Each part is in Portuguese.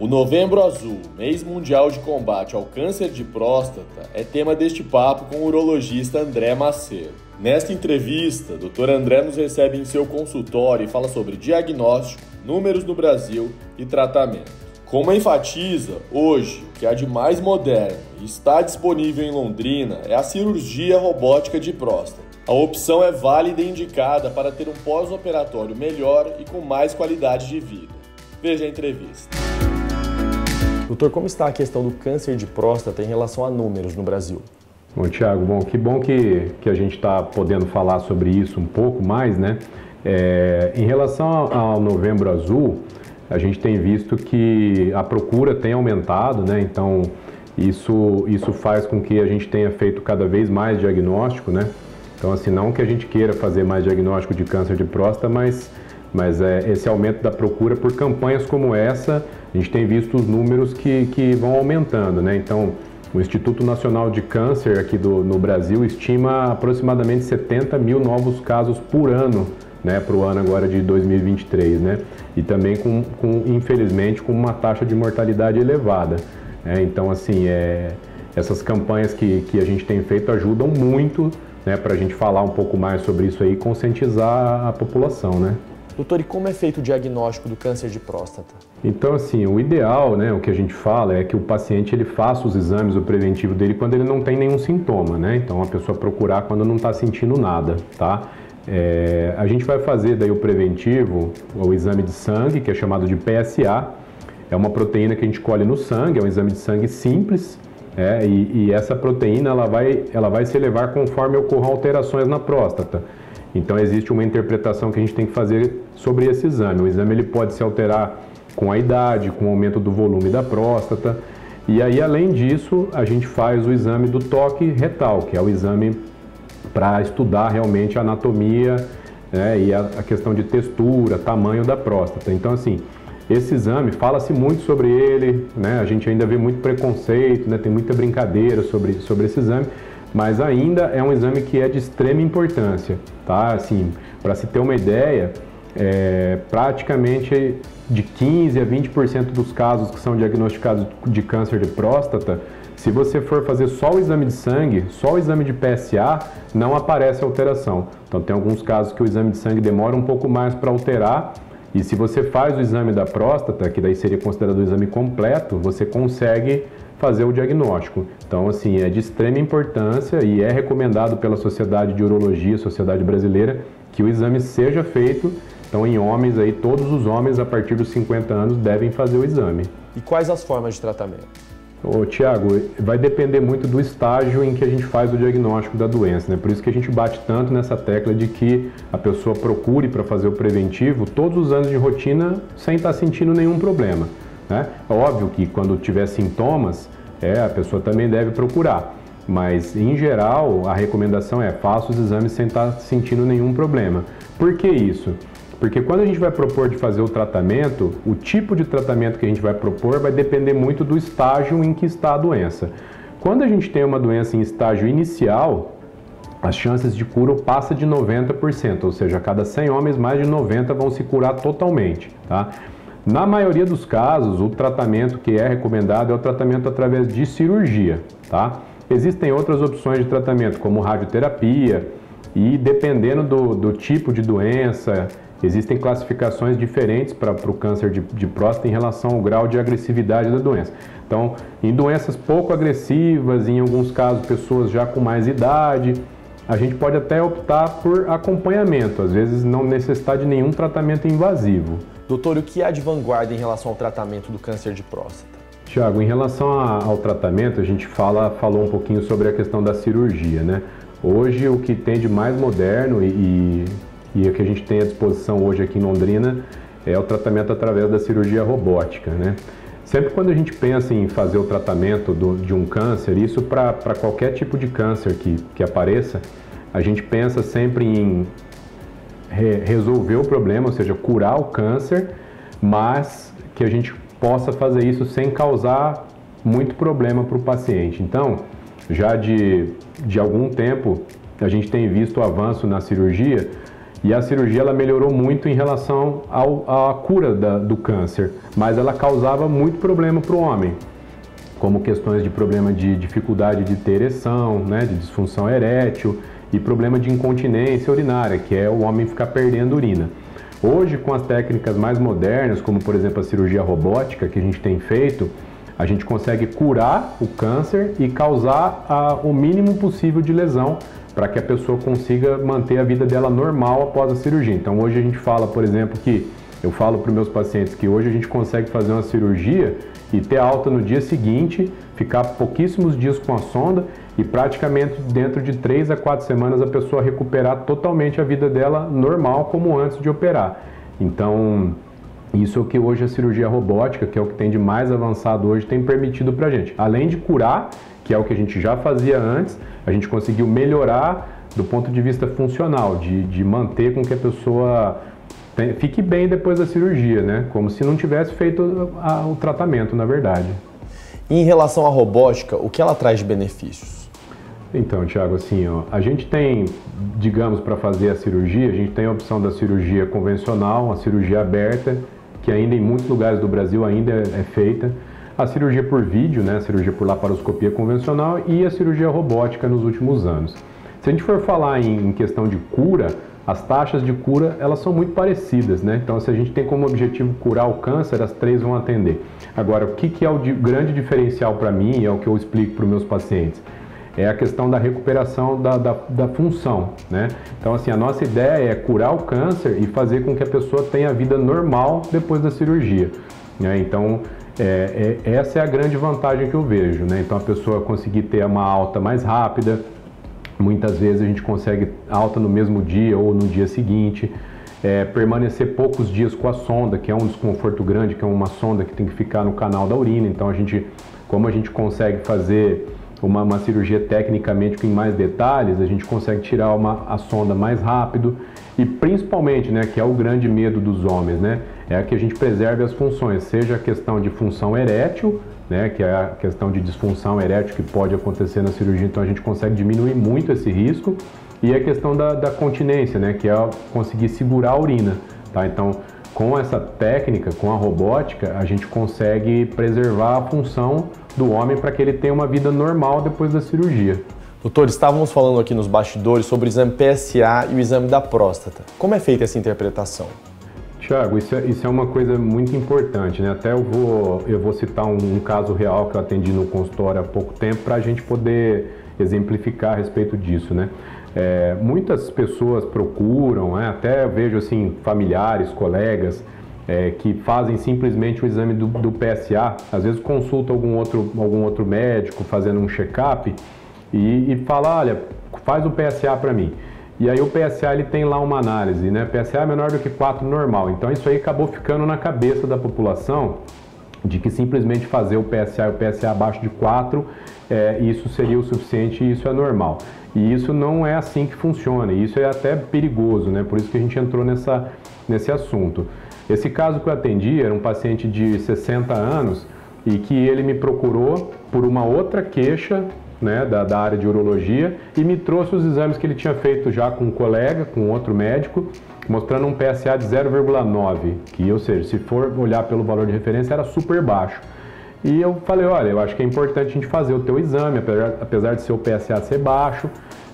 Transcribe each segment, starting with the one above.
O Novembro Azul, mês mundial de combate ao câncer de próstata, é tema deste papo com o urologista André Macedo. Nesta entrevista, o Dr. André nos recebe em seu consultório e fala sobre diagnóstico, números no Brasil e tratamento. Como enfatiza, hoje, o que há de mais moderno e está disponível em Londrina é a cirurgia robótica de próstata. A opção é válida e indicada para ter um pós-operatório melhor e com mais qualidade de vida. Veja a entrevista. Doutor, como está a questão do câncer de próstata em relação a números no Brasil? Bom, Thiago, que bom que a gente está podendo falar sobre isso um pouco mais, né? Em relação ao Novembro Azul, a gente tem visto que a procura tem aumentado, né? Então, isso faz com que a gente tenha feito cada vez mais diagnóstico, né? Então, assim, não que a gente queira fazer mais diagnóstico de câncer de próstata, mas esse aumento da procura por campanhas como essa, a gente tem visto os números que vão aumentando, né? Então, o Instituto Nacional de Câncer aqui no Brasil estima aproximadamente 70 mil novos casos por ano, né, para o ano agora de 2023, né? E também infelizmente, com uma taxa de mortalidade elevada. Então, assim, essas campanhas que a gente tem feito ajudam muito, né, para a gente falar um pouco mais sobre isso aí e conscientizar a população, né? Doutor, e como é feito o diagnóstico do câncer de próstata? Então, assim, o ideal, né, o que a gente fala é que o paciente ele faça os exames, o preventivo dele, quando ele não tem nenhum sintoma, né? Então, a pessoa procurar quando não está sentindo nada, tá? A gente vai fazer daí o preventivo, o exame de sangue, que é chamado de PSA. É uma proteína que a gente colhe no sangue, é um exame de sangue simples, e essa proteína ela vai se elevar conforme ocorram alterações na próstata. Então, existe uma interpretação que a gente tem que fazer sobre esse exame. O exame ele pode se alterar com a idade, com o aumento do volume da próstata. E aí, além disso, a gente faz o exame do toque retal, que é o exame para estudar realmente a anatomia, né, e a questão de textura, tamanho da próstata. Então, assim, esse exame, fala-se muito sobre ele, né, a gente ainda vê muito preconceito, né, tem muita brincadeira sobre esse exame, mas ainda é um exame que é de extrema importância, tá? Assim, para se ter uma ideia, praticamente de 15% a 20% dos casos que são diagnosticados de câncer de próstata, se você for fazer só o exame de sangue, só o exame de PSA, não aparece alteração. Então, tem alguns casos que o exame de sangue demora um pouco mais para alterar, e se você faz o exame da próstata, que daí seria considerado o exame completo, você consegue fazer o diagnóstico. Então, assim, é de extrema importância e é recomendado pela Sociedade de Urologia, Sociedade Brasileira, que o exame seja feito. Então, em homens, aí, todos os homens a partir dos 50 anos devem fazer o exame. E quais as formas de tratamento? Tiago, vai depender muito do estágio em que a gente faz o diagnóstico da doença, né? Por isso que a gente bate tanto nessa tecla de que a pessoa procure para fazer o preventivo todos os anos de rotina sem estar sentindo nenhum problema, né? É óbvio que quando tiver sintomas, a pessoa também deve procurar, mas em geral a recomendação é faça os exames sem estar sentindo nenhum problema. Por que isso? Porque quando a gente vai propor de fazer o tratamento, o tipo de tratamento que a gente vai propor vai depender muito do estágio em que está a doença. Quando a gente tem uma doença em estágio inicial, as chances de cura passam de 90%, ou seja, a cada 100 homens, mais de 90 vão se curar totalmente, tá? Na maioria dos casos, o tratamento que é recomendado é o tratamento através de cirurgia, tá? Existem outras opções de tratamento, como radioterapia, e dependendo do tipo de doença, existem classificações diferentes para o câncer de próstata em relação ao grau de agressividade da doença. Então, em doenças pouco agressivas, em alguns casos pessoas já com mais idade, a gente pode até optar por acompanhamento, às vezes não necessitar de nenhum tratamento invasivo. Doutor, o que há de vanguarda em relação ao tratamento do câncer de próstata? Tiago, em relação ao tratamento, a gente falou um pouquinho sobre a questão da cirurgia, né? Hoje, o que tem de mais moderno e o que a gente tem à disposição hoje aqui em Londrina é o tratamento através da cirurgia robótica, né? Sempre quando a gente pensa em fazer o tratamento de um câncer, isso para qualquer tipo de câncer que apareça, a gente pensa sempre em resolver o problema, ou seja, curar o câncer, mas que a gente possa fazer isso sem causar muito problema para o paciente. Então, já de algum tempo, a gente tem visto o avanço na cirurgia E a cirurgia ela melhorou muito em relação à cura do câncer, mas ela causava muito problema para o homem, como questões de problema de dificuldade de ter ereção, né, de disfunção erétil e problema de incontinência urinária, que é o homem ficar perdendo urina. Hoje, com as técnicas mais modernas, como por exemplo a cirurgia robótica que a gente tem feito, a gente consegue curar o câncer e causar o mínimo possível de lesão para que a pessoa consiga manter a vida dela normal após a cirurgia. Então hoje a gente fala, por exemplo, que eu falo para os meus pacientes que hoje a gente consegue fazer uma cirurgia e ter alta no dia seguinte, ficar pouquíssimos dias com a sonda e praticamente dentro de 3 a 4 semanas a pessoa recuperar totalmente a vida dela normal como antes de operar. Então isso é o que hoje a cirurgia robótica, que é o que tem de mais avançado hoje, tem permitido para a gente. Além de curar, que é o que a gente já fazia antes, a gente conseguiu melhorar do ponto de vista funcional, de manter com que a pessoa fique bem depois da cirurgia, né? Como se não tivesse feito o tratamento, na verdade. E em relação à robótica, o que ela traz de benefícios? Então, Thiago, assim, ó, a gente tem, digamos, para fazer a cirurgia, a gente tem a opção da cirurgia convencional, a cirurgia aberta, que ainda em muitos lugares do Brasil ainda é feita, a cirurgia por vídeo, né, a cirurgia por laparoscopia convencional e a cirurgia robótica nos últimos anos. Se a gente for falar em questão de cura, as taxas de cura elas são muito parecidas, né? Então, se a gente tem como objetivo curar o câncer, as 3 vão atender. Agora, o que é o grande diferencial para mim, é o que eu explico para os meus pacientes, é a questão da recuperação da função, né? Então, assim, a nossa ideia é curar o câncer e fazer com que a pessoa tenha a vida normal depois da cirurgia, né? Então, essa é a grande vantagem que eu vejo, né? Então, a pessoa conseguir ter uma alta mais rápida, muitas vezes a gente consegue alta no mesmo dia ou no dia seguinte, permanecer poucos dias com a sonda, que é um desconforto grande, que é uma sonda que tem que ficar no canal da urina. Então, como a gente consegue fazer uma cirurgia tecnicamente com mais detalhes, a gente consegue tirar a sonda mais rápido e principalmente, né, que é o grande medo dos homens, né, é que a gente preserve as funções, seja a questão de função erétil, né, que é a questão de disfunção erétil que pode acontecer na cirurgia, então a gente consegue diminuir muito esse risco, e a questão da continência, né, que é conseguir segurar a urina, tá? Então, com essa técnica, com a robótica, a gente consegue preservar a função do homem para que ele tenha uma vida normal depois da cirurgia. Doutor, estávamos falando aqui nos bastidores sobre o exame PSA e o exame da próstata. Como é feita essa interpretação? Thiago, isso é uma coisa muito importante, né? Até eu vou citar um caso real que eu atendi no consultório há pouco tempo para a gente poder exemplificar a respeito disso, né? Muitas pessoas procuram, né? Até eu vejo assim, familiares, colegas, que fazem simplesmente o exame do PSA, às vezes consulta algum outro médico fazendo um check-up e fala, olha, faz o PSA para mim. E aí o PSA ele tem lá uma análise, né? PSA é menor do que 4 normal. Então isso aí acabou ficando na cabeça da população de que simplesmente fazer o PSA abaixo de 4, isso seria o suficiente e isso é normal. E isso não é assim que funciona, e isso é até perigoso, né? Por isso que a gente entrou nesse assunto. Esse caso que eu atendi era um paciente de 60 anos e que ele me procurou por uma outra queixa, né, da área de urologia, e me trouxe os exames que ele tinha feito já com um colega, com outro médico, mostrando um PSA de 0,9, que, ou seja, se for olhar pelo valor de referência, era super baixo. E eu falei, olha, eu acho que é importante a gente fazer o teu exame, apesar de seu PSA ser baixo.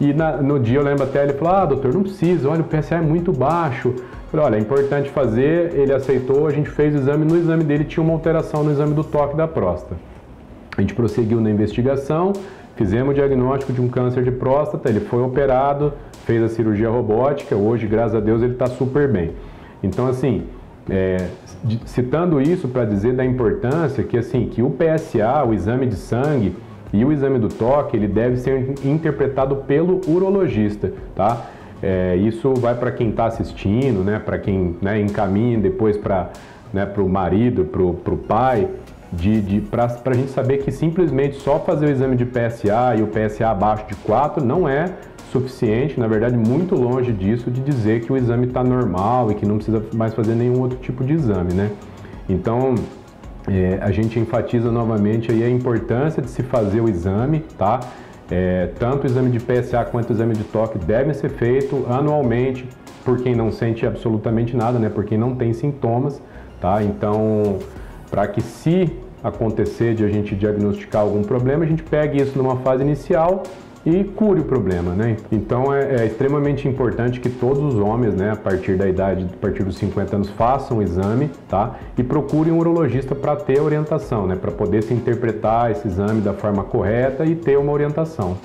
E no dia eu lembro até, ele falou, doutor, não precisa, olha, o PSA é muito baixo. Eu falei, olha, é importante fazer, ele aceitou, a gente fez o exame, no exame dele tinha uma alteração no exame do toque da próstata. A gente prosseguiu na investigação, fizemos o diagnóstico de um câncer de próstata, ele foi operado, fez a cirurgia robótica, hoje, graças a Deus, ele está super bem. Então, assim, citando isso para dizer da importância que o PSA, o exame de sangue e o exame do toque, ele deve ser interpretado pelo urologista, tá? Isso vai para quem está assistindo, né? Para quem, né, encaminha depois para, né, o marido, para o pai, para a gente saber que simplesmente só fazer o exame de PSA e o PSA abaixo de 4 não é suficiente, na verdade muito longe disso, de dizer que o exame está normal e que não precisa mais fazer nenhum outro tipo de exame, né? Então, a gente enfatiza novamente aí a importância de se fazer o exame, tá? Tanto o exame de PSA quanto o exame de toque devem ser feitos anualmente, por quem não sente absolutamente nada, né? Por quem não tem sintomas, tá? Então, para que se acontecer de a gente diagnosticar algum problema, a gente pegue isso numa fase inicial e cure o problema, né? Então é extremamente importante que todos os homens, né, a partir da idade, a partir dos 50 anos, façam o exame, tá? E procurem um urologista para ter orientação, né? Para poder se interpretar esse exame da forma correta e ter uma orientação.